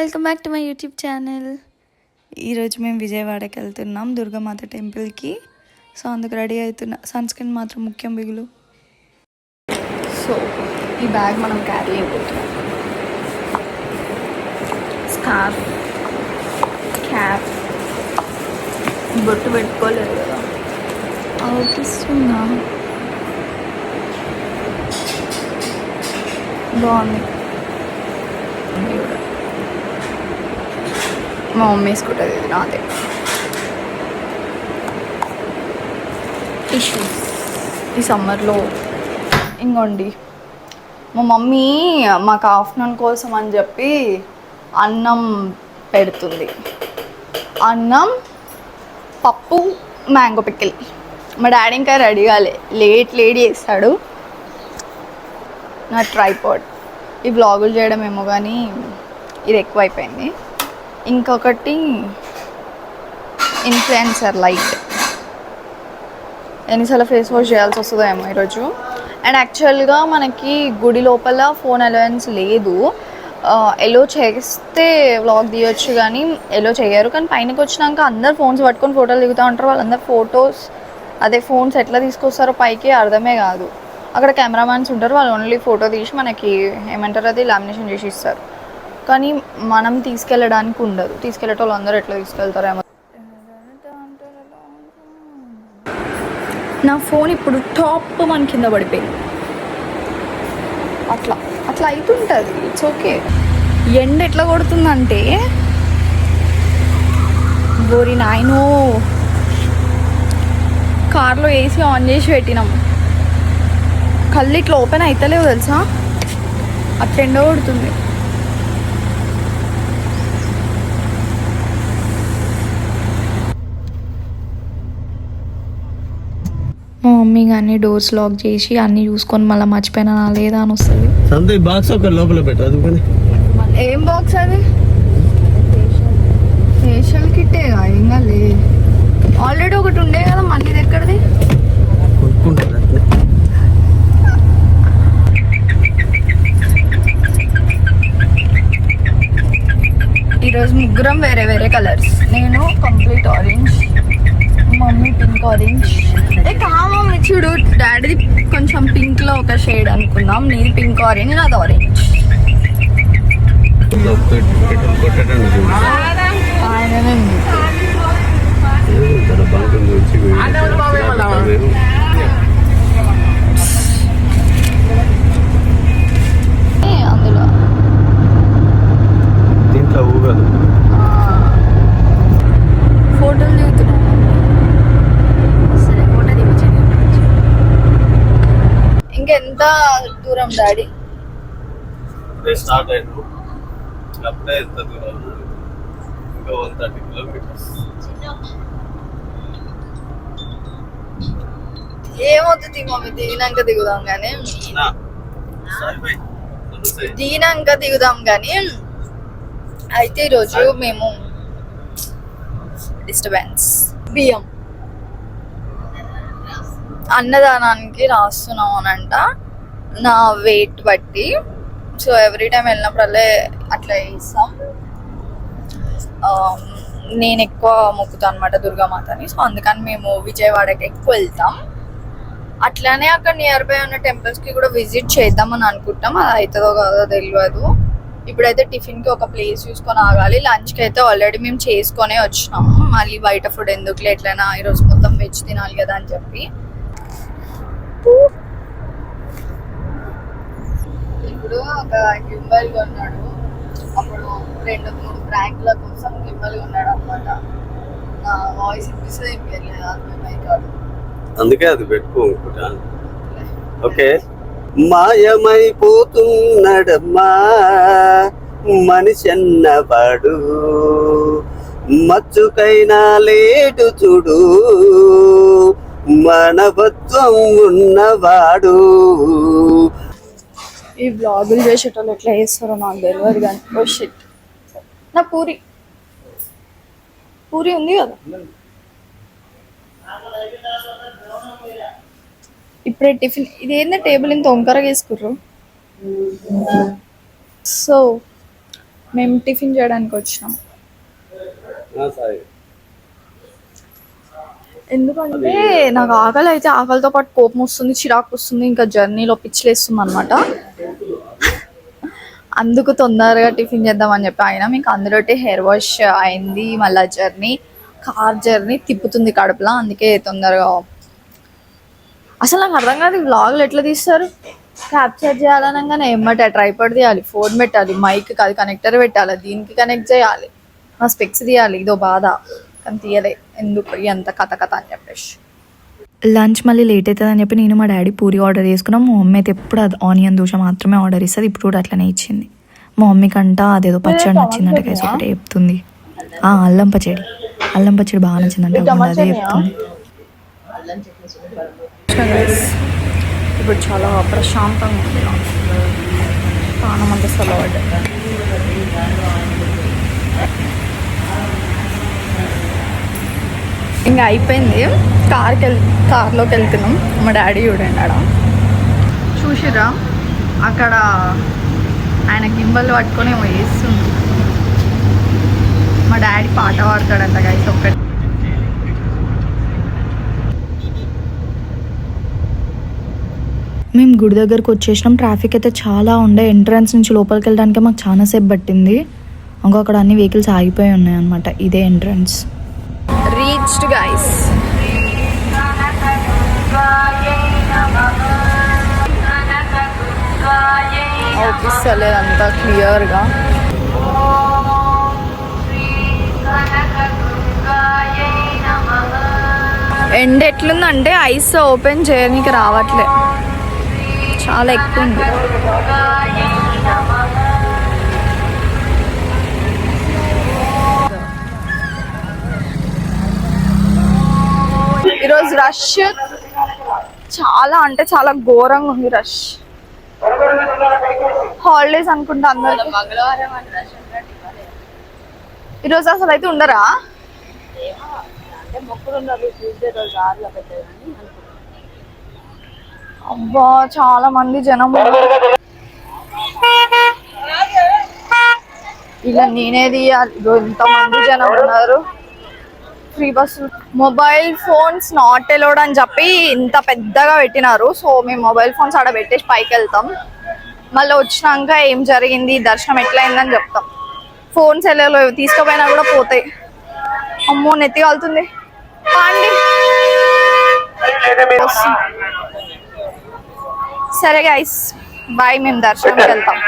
Welcome back to my YouTube channel. ఈరోజు మేము విజయవాడకి వెళ్తున్నాం దుర్గామాత టెంపుల్కి. సో అందుకు రెడీ అవుతున్నా. సన్ స్క్రీన్ మాత్రం ముఖ్యం బిగులు. సో ఈ బ్యాగ్ మనం క్యారీ అయిపోతున్నాం. స్కార్ఫ్, క్యాప్, బొట్టు పెట్టుకోలేదు కదా, అవుపిస్తున్నా. బాగుంది. మా మమ్మీ వేసుకుంటుంది, ఇది నాదే. టిష్యూస్ ఈ సమ్మర్లో. ఇంకోండి, మా మమ్మీ మాకు ఆఫ్టర్నూన్ కోసం అని చెప్పి అన్నం పెడుతుంది. అన్నం, పప్పు, మ్యాంగో పికిల్. మా డాడీ ఇంకా రెడీ కాలే, లేట్ చేస్తాడు. నా ట్రైపాడ్, ఈ వ్లాగులు చేయడం ఏమో కానీ ఇది ఎక్కువ అయిపోయింది. ఇంకొకటి ఇన్ఫ్లుయెన్సర్ లైట్. ఎన్నిసార్లు ఫేస్ వాష్ చేయాల్సి వస్తుందో ఏమో ఈరోజు. అండ్ యాక్చువల్గా మనకి గుడి లోపల ఫోన్ అలవెన్స్ లేదు. ఎలో చేస్తే వ్లాగ్ తీయొచ్చు కానీ ఎలో చేయరు. కానీ పైనకి వచ్చినాక అందరు ఫోన్స్ పట్టుకొని ఫోటోలు దిగుతూ ఉంటారు. వాళ్ళందరూ ఫోన్స్ ఎట్లా తీసుకొస్తారో పైకి అర్థమే కాదు. అక్కడ కెమెరామ్యాన్స్ ఉంటారు, వాళ్ళు ఓన్లీ ఫోటో తీసి మనకి ఏమంటారు అది లామినేషన్ చేసి ఇస్తారు. కానీ మనం తీసుకెళ్ళడానికి ఉండదు. తీసుకెళ్ళేటోళ్ళు అందరూ ఎట్లా తీసుకెళ్తారేమో. నా ఫోన్ ఇప్పుడు టాప్ మన కింద పడిపోయింది. అట్లా అవుతుంటుంది. It's okay. ఎండ ఎట్లా కొడుతుందంటే బోరి నాయనో. కార్లో ఏసీ ఆన్ చేసి పెట్టినాం, కళ్ళు ఇట్లా ఓపెన్ అవుతలేవు తెలుసా, అట్లా ఎండ కొడుతుంది. మా మమ్మీ కానీ డోర్స్ లాక్ చేసి అన్నీ చూసుకొని మళ్ళీ మర్చిపోయినా లేదా అని వస్తుంది. బాక్స్ ఒక లోపల పెట్టదు. ఏం బాక్స్ అది? ఫేషియల్ కిట్టే ఇంకా లే, ఆల్రెడీ ఒకటి ఉండే కదా, మళ్ళీ ఇది ఎక్కడిది? ఈరోజు ముగ్గురం వేరే కలర్స్. నేను complete orange, mummy pink orange. Mummy చూడు, డాడీది కొంచెం పింక్లో ఒక షేడ్ అనుకున్నాం. నీది పింక్ ఆరెంజ్, నాది ఆరెంజ్. అందులో దీంట్లో ఊగదు. ఫోటోలు దిగుతున్నాం. సరే, ఫోటో దిగించండి. ఇంకెంత దూరం డాడీ? స్టార్ట్ అయ్యాను అప్పుడే. ఎంత దూరం? ఇంకా 130 కిలోమీటర్స్. ఏమవుతుంది మమ్మీ, దిగినాక దిగుదాం కానీ. అయితే ఈరోజు మేము డిస్టర్బెన్స్ బియ్యం అన్నదానానికి రాస్తున్నాం అనంట, నా వెయిట్ బట్టి. సో ఎవ్రీ టైం వెళ్ళినప్పుడల్లా అట్లా వేస్తాం. నేను ఎక్కువ మొక్కుతాను అనమాట దుర్గామాతని. సో అందుకని మేము విజయవాడకి ఎక్కువ వెళ్తాం. అట్లానే అక్కడ నియర్ బై ఉన్న టెంపుల్స్కి కూడా విజిట్ చేద్దామని అనుకుంటాం. అది అవుతుందో కాదో తెలియదు. ఇప్పుడైతే టిఫిన్కి ఒక ప్లేస్ చూసుకొని ఆగాలి. లంచ్కి అయితే ఆల్రెడీ మేము చేసుకొనే వచ్చినాము. మళ్ళీ బయట ఫుడ్ ఎందుకులే, ఎట్లయినా ఈరోజు మొత్తం వెజ్ తినాలి కదా అని చెప్పి. ఇప్పుడు ఒక గింబల్ కొన్నాడు. అప్పుడు 2-3 ప్రాంక్ల కోసం గింబల్ కొన్నాడు అనమాట. నా వాయిస్ ఇప్పిస్తుంది కాదు, అందుకే అది పెట్టుకో. ఓకే. మాయమైపోతున్నాడమ్మా మనిషి అన్నవాడు, మచ్చుకైనా లేటు చూడు, మనవత్వం ఉన్నవాడు. ఈ బ్లాగులు చేసేటోళ్ళు ఎట్లా చేస్తారో నాకు తెలియదు కానీ. ఓ షిట్, నా పూరి ఉంది కదా. ఇప్పుడే టిఫిన్. ఇదేందా టేబుల్ ఇంత వంకరగా వేసుకుర్రు. సో మేము టిఫిన్ చేయడానికి వచ్చినాం. సరే. ఎందుకంటే నాకు ఆకలి అయితే ఆకలితో పాటు కోపం వస్తుంది, చిరాకు వస్తుంది, ఇంకా జర్నీలో పిచ్చిలేస్తుంది అనమాట. అందుకు తొందరగా టిఫిన్ చేద్దామని చెప్పి అయినా మీకు అందులోటి హెయిర్ వాష్ అయింది, మళ్ళీ జర్నీ కార్ జర్నీ తిప్పుతుంది కడుపులో, అందుకే తొందరగా. అసలు నాకు అర్థం కాదు వ్లాగులు ఎట్లా తీస్తారు. క్యాప్చర్ చేయాలనగానే ఏమంటే ట్రైపాడ్ తీయాలి, ఫోన్ పెట్టాలి, మైక్ అది కనెక్టర్ పెట్టాలి, దీనికి కనెక్ట్ చేయాలి, నా స్పెక్స్ తీయాలి, ఇదో బాధ. కానీ తీయలే ఎందుకు ఎంత కథ కథ అని చెప్పేసి. లంచ్ మళ్ళీ లేట్ అవుతుంది అని చెప్పి నేను మా డాడీ పూరి ఆర్డర్ చేసుకున్నాం. మా మమ్మీ అయితే ఎప్పుడు అది ఆనియన్ దోశ మాత్రమే ఆర్డర్ ఇస్తుంది. ఇప్పుడు కూడా అట్లనే ఇచ్చింది. మా మమ్మీకి అంట అదేదో పచ్చడి నచ్చిందంట గైస్, ఒకటే చెప్తుంది. అల్లం పచ్చడి బాగా నచ్చిందంటే అదే చెప్తుంది. ఇప్పుడు చాలా ప్రశాంతంగా ఉంది, ప్రాణం అంతా చల్లబడ్డ. ఇంకా అయిపోయింది. కార్లోకి వెళ్తున్నాం. మా డాడీ చూడండి ఆడ చూసిరా, అక్కడ ఆయన గింబల్ పట్టుకొని ఏమో వేస్తుంది. మా డాడీ పాట పాడతాడంట గైస్ ఒక్కటి. మేము గుడి దగ్గరకు వచ్చేసినాం. ట్రాఫిక్ అయితే చాలా ఉండే. ఎంట్రన్స్ నుంచి లోపలికి వెళ్ళడానికి మాకు చాలా సేపు పట్టింది. ఇంకా అక్కడ అన్ని వెహికల్స్ ఆగిపోయి ఉన్నాయి అనమాట. ఇదే ఎంట్రన్స్. Reached guys. అవుపిస్తలేదు అంతా క్లియర్గా. ఎండ్ ఎట్లుందంటే ఐస్ ఓపెన్ చేయడానికి రావట్లే, చాలా ఎక్కువ ఉంది. ఈరోజు రష్ చాలా అంటే చాలా ఘోరంగా ఉంది రష్. హాలిడేస్ అనుకుంటా అందరికి. ఈరోజు అసలు అయితే ఉండరా? అబ్బా చాలా మంది జనం. ఇలా నేనే తీయాలి, ఇంతమంది జనం ఉన్నారు. Free bus. Mobile phones not allowed అని చెప్పి ఇంత పెద్దగా పెట్టినారు. సో మేము మొబైల్ ఫోన్స్ ఆడ పెట్టేసి పైకి వెళ్తాం. మళ్ళీ వచ్చినాక ఏం జరిగింది, దర్శనం ఎట్లయిందని చెప్తాం. ఫోన్స్ వెళ్ళలో తీసుకుపోయినా కూడా పోతాయి. అమ్మో నెత్తి కాలుతుంది. అండి సరే గైస్ బాయ్, మేము దర్శనంకి వెళ్తాం.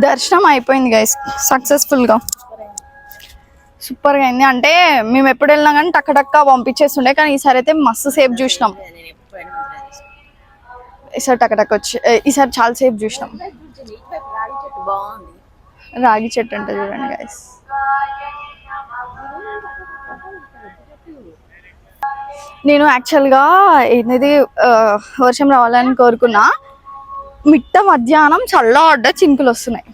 దర్శనం అయిపోయింది గైస్ సక్సెస్ఫుల్గా, సూపర్గా అయింది. అంటే మేము ఎప్పుడు వెళ్ళినా కానీ టక్క పంపించేస్తుండే, కానీ ఈసారి అయితే మస్తు సేపు చూసినాం. ఈసారి టక్క వచ్చి ఈసారి చాలా సేపు చూసినాం. రాగి చెట్టు అంటే చూడండి గైస్. నేను యాక్చువల్గా ఏంటిది వర్షం రావాలని కోరుకున్నా. మిట్ట మధ్యాహ్నం చల్లబడ్డ చినుకులు వస్తున్నాయి.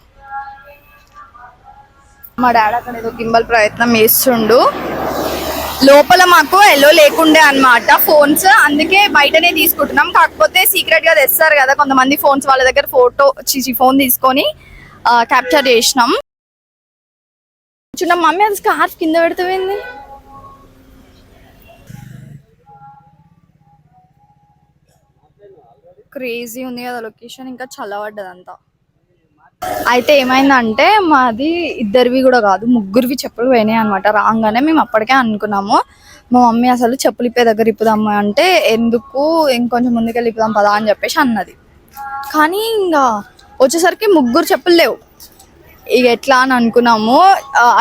మా డాడీ అక్కడ ఏదో గింబల్ ప్రయత్నం చేస్తుండు. లోపల మాకు ఎల్లో లేకుండే అన్నమాట ఫోన్స్, అందుకే బయటనే తీసుకుంటున్నాం. కాకపోతే సీక్రెట్ గా తెస్తారు కదా కొంతమంది ఫోన్స్, వాళ్ళ దగ్గర ఫోన్ తీసుకొని క్యాప్చర్ చేసినాం. చిన్న మమ్మీ అది స్కార్ఫ్ కింద పెడుతుంది. క్రేజీ ఉంది కదా లొకేషన్, ఇంకా చల్లబడ్డదంతా. అయితే ఏమైందంటే మాది ఇద్దరివి కూడా కాదు, ముగ్గురివి చెప్పులు పోయినాయి అనమాట. రాగానే మేము అప్పటికే అనుకున్నాము. మా మమ్మీ అసలు చెప్పులు ఇప్పే దగ్గర ఇప్పుదాము అంటే ఎందుకు ఇంకొంచెం ముందుకెళ్ళి ఇప్పుదాం పదా అని చెప్పేసి అన్నది. కానీ ఇంకా వచ్చేసరికి ముగ్గురు చెప్పులు లేవు. ఇక ఎట్లా అని అనుకున్నాము.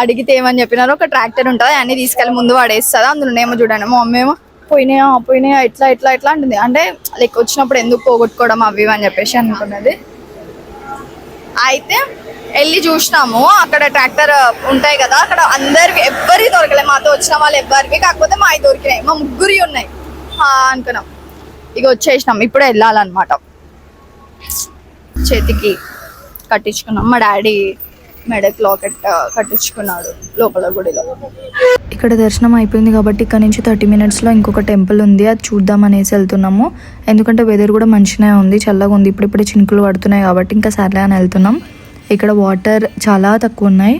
అడిగితే ఏమని చెప్పినారు, ఒక ట్రాక్టర్ ఉంటుంది అన్ని తీసుకెళ్ళి ముందు పడేస్తుంది, అందులోనేమో చూడండి. మా మమ్మీ ఏమో పోయినాయా ఎట్లా అంటుంది. అంటే లైక్ వచ్చినప్పుడు ఎందుకు పోగొట్టుకోవడం అవి అని చెప్పేసి అనుకున్నది. అయితే వెళ్ళి చూసినాము, అక్కడ ట్రాక్టర్ ఉంటాయి కదా, అక్కడ అందరికి ఎవ్వరికి దొరకలే. మాతో వచ్చిన వాళ్ళు ఎవ్వరికి, కాకపోతే మా దొరికినాయి, మా ముగ్గురి ఉన్నాయి అనుకున్నాం. ఇక వచ్చేసినాం. ఇప్పుడే వెళ్ళాలన్నమాట. చేతికి కట్టించుకున్నాం. మా డాడీ మెడక్ లాకెట్ కట్టించుకున్నాడు లోపల గుడిలో. ఇక్కడ దర్శనం అయిపోయింది కాబట్టి ఇక్కడ నుంచి 30 minutesలో ఇంకొక టెంపుల్ ఉంది, అది చూద్దాం అనేసి వెళ్తున్నాము. ఎందుకంటే వెదర్ కూడా మంచిగా ఉంది, చల్లగా ఉంది, ఇప్పుడిప్పుడే చినుకులు పడుతున్నాయి కాబట్టి ఇంకా సర్లే అని వెళ్తున్నాం. ఇక్కడ వాటర్ చాలా తక్కువ ఉన్నాయి,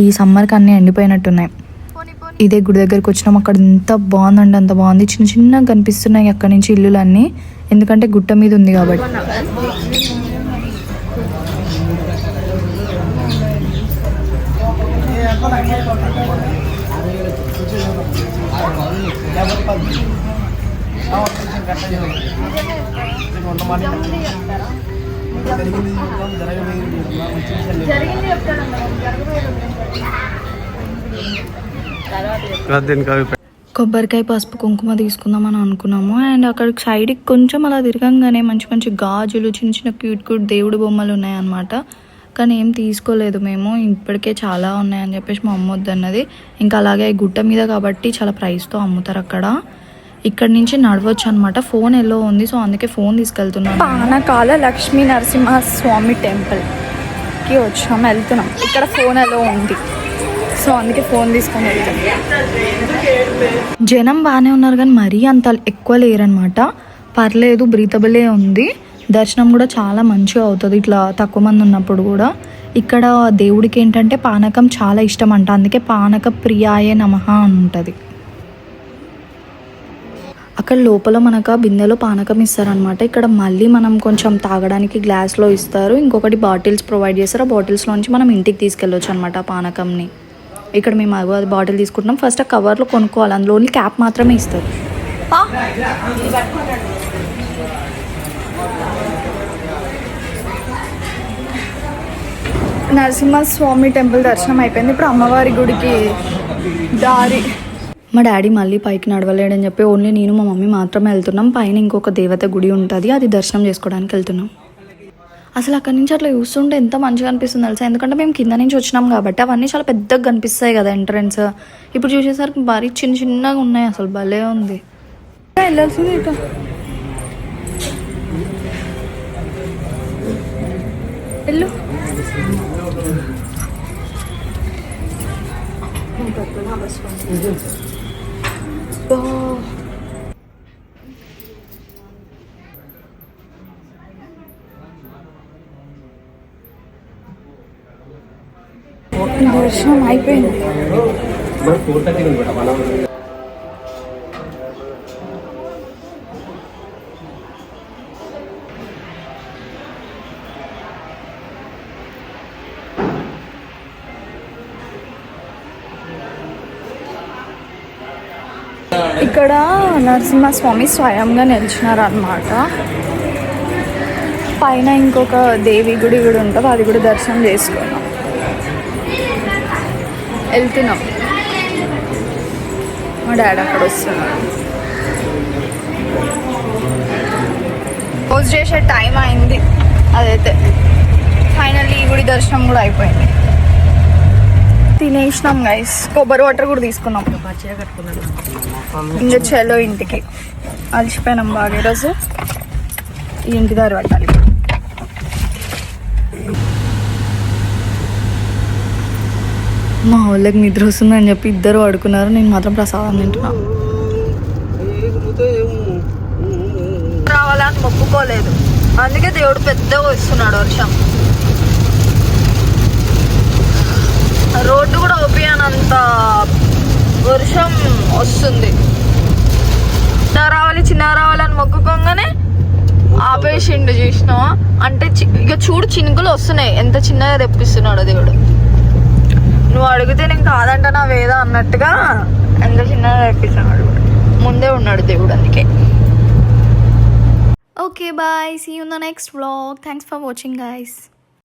ఈ సమ్మర్కి అన్నీ ఎండిపోయినట్టున్నాయి. ఇదే గుడి దగ్గరికి వచ్చినాం, అక్కడ ఎంత బాగుందండి, అంత బాగుంది. చిన్న చిన్నగా కనిపిస్తున్నాయి అక్కడ నుంచి ఇల్లులన్నీ, ఎందుకంటే గుట్ట మీద ఉంది కాబట్టి. కొబ్బరికాయ పసుపు కుంకుమ తీసుకుందామని అనుకున్నాము. అండ్ అక్కడ సైడ్కి కొంచెం అలా తిరగంగానే మంచి మంచి గాజులు, చిన్న చిన్న క్యూట్ దేవుడు బొమ్మలు ఉన్నాయన్నమాట. కానీ ఏం తీసుకోలేదు మేము, ఇప్పటికే చాలా ఉన్నాయని చెప్పేసి మా అమ్మ వద్దన్నది. ఇంకా అలాగే గుట్ట మీద కాబట్టి చాలా ప్రైస్తో అమ్ముతారు అక్కడ. ఇక్కడ నుంచి నడవచ్చు అనమాట. ఫోన్ ఎల్లో ఉంది, సో అందుకే ఫోన్ తీసుకెళ్తున్నాను. పానకాల లక్ష్మీ నరసింహస్వామి టెంపుల్కి వచ్చాం, వెళ్తున్నాం. ఇక్కడ ఫోన్ ఎల్లో ఉంది, సో అందుకే ఫోన్ తీసుకొని వెళ్తాం. జనం బాగానే ఉన్నారు కానీ మరీ అంత ఎక్కువ లేరనమాట, పర్లేదు, బ్రీతబులే ఉంది. దర్శనం కూడా చాలా మంచిగా అవుతుంది ఇట్లా తక్కువ మంది ఉన్నప్పుడు కూడా. ఇక్కడ దేవుడికి ఏంటంటే పానకం చాలా ఇష్టం అంట, అందుకే పానక ప్రియాయ నమః అని ఉంటుంది. అక్కడ లోపల మనకు బిందెలో పానకం ఇస్తారనమాట. ఇక్కడ మళ్ళీ మనం కొంచెం తాగడానికి గ్లాస్లో ఇస్తారు, ఇంకొకటి బాటిల్స్ ప్రొవైడ్ చేస్తారు. ఆ బాటిల్స్లో నుంచి మనం ఇంటికి తీసుకెళ్ళొచ్చు అనమాట ఆ పానకంని. ఇక్కడ మేము అది బాటిల్ తీసుకుంటున్నాం. ఫస్ట్ ఆ కవర్లో కొనుక్కోవాలి, అందులో ఓన్లీ క్యాప్ మాత్రమే ఇస్తారు. నరసింహస్వామి టెంపుల్ దర్శనం అయిపోయింది. ఇప్పుడు అమ్మవారి గుడికి దారి. మా డాడీ మళ్ళీ పైకి నడవలేడని చెప్పి ఓన్లీ నేను మా మమ్మీ మాత్రమే వెళ్తున్నాం. పైన ఇంకొక దేవత గుడి ఉంటుంది, అది దర్శనం చేసుకోవడానికి వెళ్తున్నాం. అసలు అక్కడి నుంచి అట్లా చూస్తుంటే ఎంత మంచిగా అనిపిస్తుంది తెలుసా, ఎందుకంటే మేము కింద నుంచి వచ్చినాం కాబట్టి అవన్నీ చాలా పెద్దగా కనిపిస్తాయి కదా ఎంట్రన్స్. ఇప్పుడు చూసేసరికి భారీ చిన్న చిన్నగా ఉన్నాయి, అసలు భలే ఉంది. వెళ్ళాల్సింది ఇక. వెళ్ళు. దర్శనం అయిపోయింది. ఇక్కడ నరసింహస్వామి స్వయంగా నిలిచినారు అన్నమాట. పైన ఇంకొక దేవి గుడి కూడా ఉంటుంది, అది కూడా దర్శనం చేసుకున్నాం. వెళ్తున్నాం, మా డాడీ అక్కడ వస్తున్నాడు. పోస్ట్ చేసే టైం అయింది, అదైతే ఫైనల్లీ ఈ గుడి దర్శనం కూడా అయిపోయింది. తినేసినాం గైస్, కొబ్బరి వాటర్ కూడా తీసుకున్నాం. ఇంకా చలో ఇంటికి, అలసిపోయినాం బాగా ఈరోజు. ఈ ఇంటి దారి పట్టాలి. మా వాళ్ళకి నిద్ర వస్తుందని చెప్పి ఇద్దరు పడుకున్నారు, నేను మాత్రం ప్రసాదం తింటున్నా. రావాలని మొక్కుకోలేదు, అందుకే దేవుడు పెద్దగా వస్తున్నాడు. వర్షం, రోడ్డు కూడా ఓపియనంత వర్షం వస్తుంది. చిన్న రావాలని మొక్కుకోగానే ఆపేసిండు. చూసినావా, అంటే ఇక చూడు చినుకులు వస్తున్నాయి, ఎంత చిన్నగా తెప్పిస్తున్నాడు దేవుడు. నువ్వు అడిగితే నేను కాదంటనా వేదా అన్నట్టుగా ఎంత చిన్నగా తెప్పిస్తున్నాడు. ముందే ఉన్నాడు దేవుడు, అందుకే. Okay bye, see you in the next vlog. Thanks for watching guys.